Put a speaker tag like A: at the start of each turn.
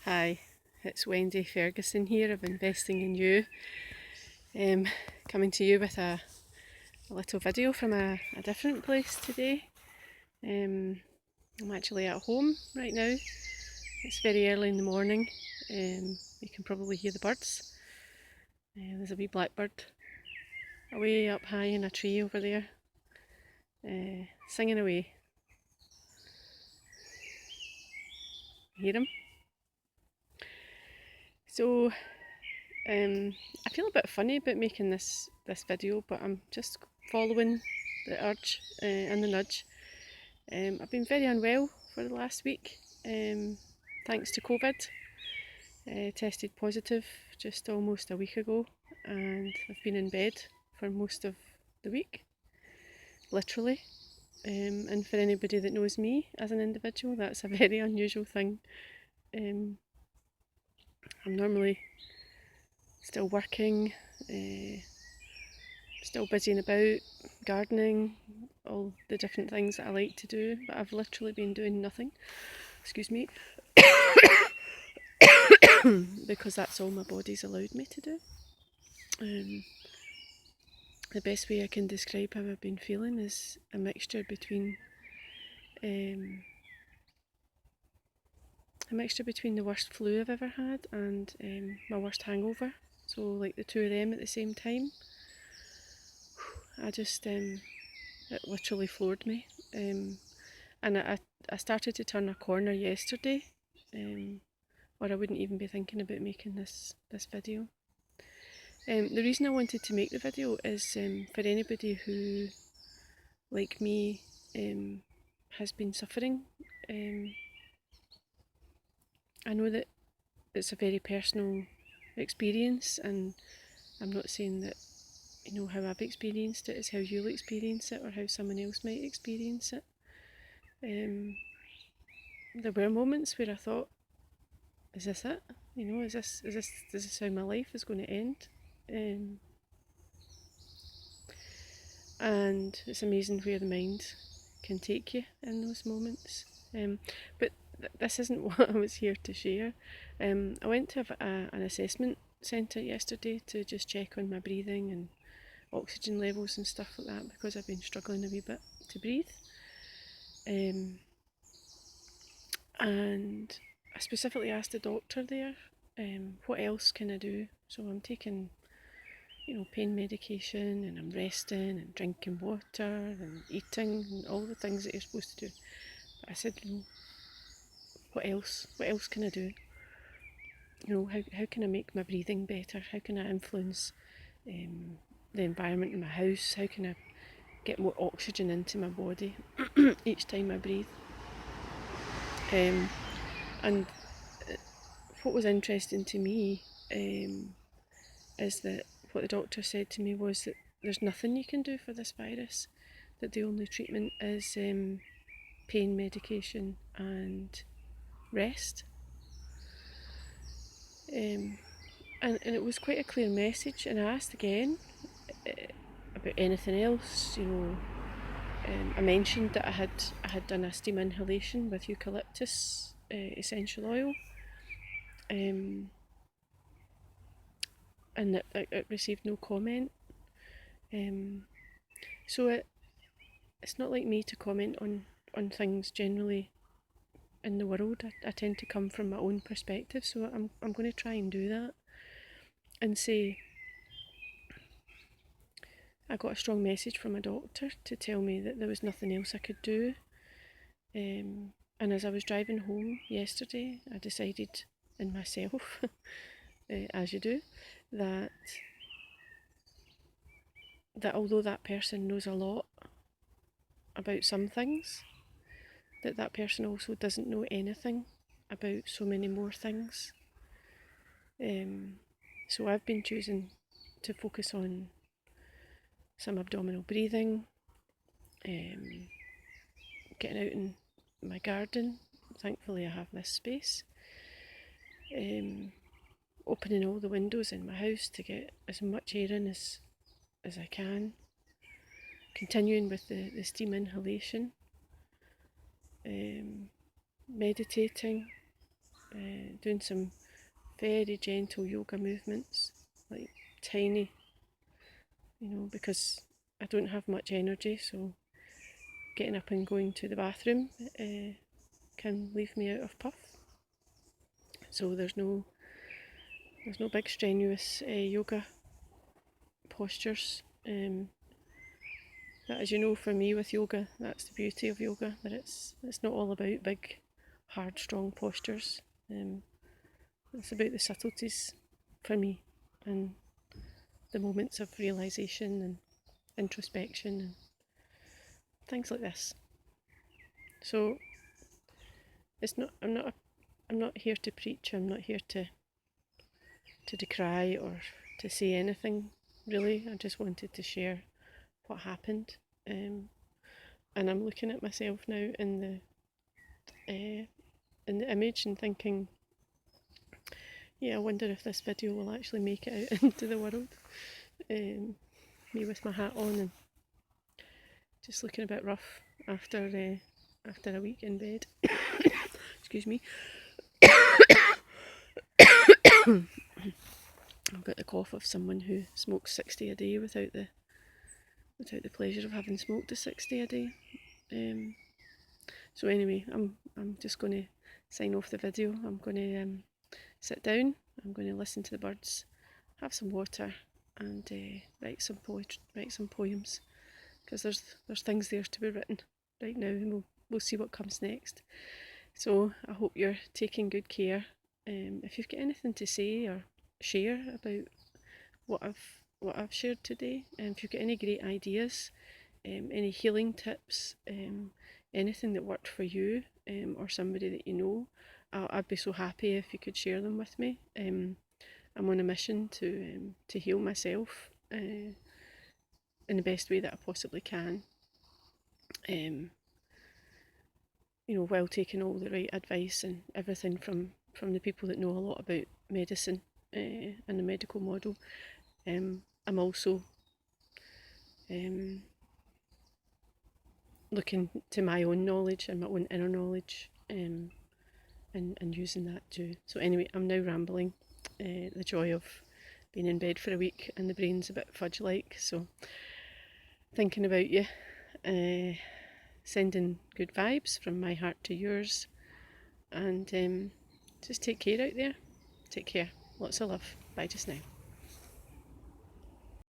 A: Hi, it's Wendy Ferguson here of Investing in You, coming to you with a little video from a different place today. I'm actually at home right now. It's very early in the morning. You can probably hear the birds. There's a wee blackbird away up high in a tree over there, singing away. Hear him? So I feel a bit funny about making this video, but I'm just following the urge and the nudge. I've been very unwell for the last week, thanks to COVID. Tested positive just almost a week ago, and I've been in bed for most of the week, literally. And for anybody that knows me as an individual, that's a very unusual thing. I'm normally still working, still busying about, gardening, all the different things that I like to do, but I've literally been doing nothing. Excuse me. Because that's all my body's allowed me to do. The best way I can describe how I've been feeling is a mixture between the worst flu I've ever had and my worst hangover. So like the two of them at the same time. I just it literally floored me. And I started to turn a corner yesterday, or I wouldn't even be thinking about making this video. The reason I wanted to make the video is for anybody who, like me, has been suffering. I know that it's a very personal experience, and I'm not saying that how I've experienced it is how you'll experience it or how someone else might experience it. There were moments where I thought, is this it? Is this how my life is going to end? And it's amazing where the mind can take you in those moments. But this isn't what I was here to share. I went to an assessment centre yesterday to just check on my breathing and oxygen levels and stuff like that, because I've been struggling a wee bit to breathe. And I specifically asked the doctor there, what else can I do? So I'm taking pain medication, and I'm resting and drinking water and eating and all the things that you're supposed to do. But I said, what else? What else can I do? How can I make my breathing better? How can I influence the environment in my house? How can I get more oxygen into my body each time I breathe? And what was interesting to me is that what the doctor said to me was that there's nothing you can do for this virus, that the only treatment is pain medication and rest. And it was quite a clear message, and I asked again about anything else. I mentioned that I had done a steam inhalation with eucalyptus essential oil, and that it received no comment. So it's not like me to comment on things generally in the world. I tend to come from my own perspective, so I'm going to try and do that and say I got a strong message from a doctor to tell me that there was nothing else I could do. And as I was driving home yesterday, I decided in myself, as you do, that although that person knows a lot about some things, that person also doesn't know anything about so many more things. So I've been choosing to focus on some abdominal breathing, getting out in my garden. Thankfully I have this space. Opening all the windows in my house to get as much air in as I can. Continuing with the steam inhalation. Meditating. doing some very gentle yoga movements, like tiny, because I don't have much energy, so getting up and going to the bathroom can leave me out of puff. So there's no big strenuous yoga postures. But as you know, for me with yoga, that's the beauty of yoga, that it's not all about big, hard, strong postures. It's about the subtleties for me, and the moments of realisation and introspection and things like this. So I'm not here to preach. I'm not here to decry or to say anything really. I just wanted to share what happened, and I'm looking at myself now in the image and thinking, yeah, I wonder if this video will actually make it out into the world. Me with my hat on and just looking a bit rough after a week in bed. Excuse me. I've got the cough of someone who smokes 60 a day without the pleasure of having smoked a 60 a day. So anyway, I'm just going to sign off the video. I'm going to sit down. I'm going to listen to the birds, have some water, and write some poems, because there's things there to be written right now, and we'll see what comes next. So I hope you're taking good care. If you've got anything to say or share about what I've shared today, and if you've got any great ideas, any healing tips, anything that worked for you, or somebody that you know, I'd be so happy if you could share them with me. I'm on a mission to heal myself in the best way that I possibly can. While taking all the right advice and everything from the people that know a lot about medicine and the medical model. I'm also looking to my own knowledge and my own inner knowledge, and using that too. So anyway, I'm now rambling. The joy of being in bed for a week and the brain's a bit fudge-like, so thinking about you, sending good vibes from my heart to yours, and just take care out there. Take care. Lots of love. Bye just now.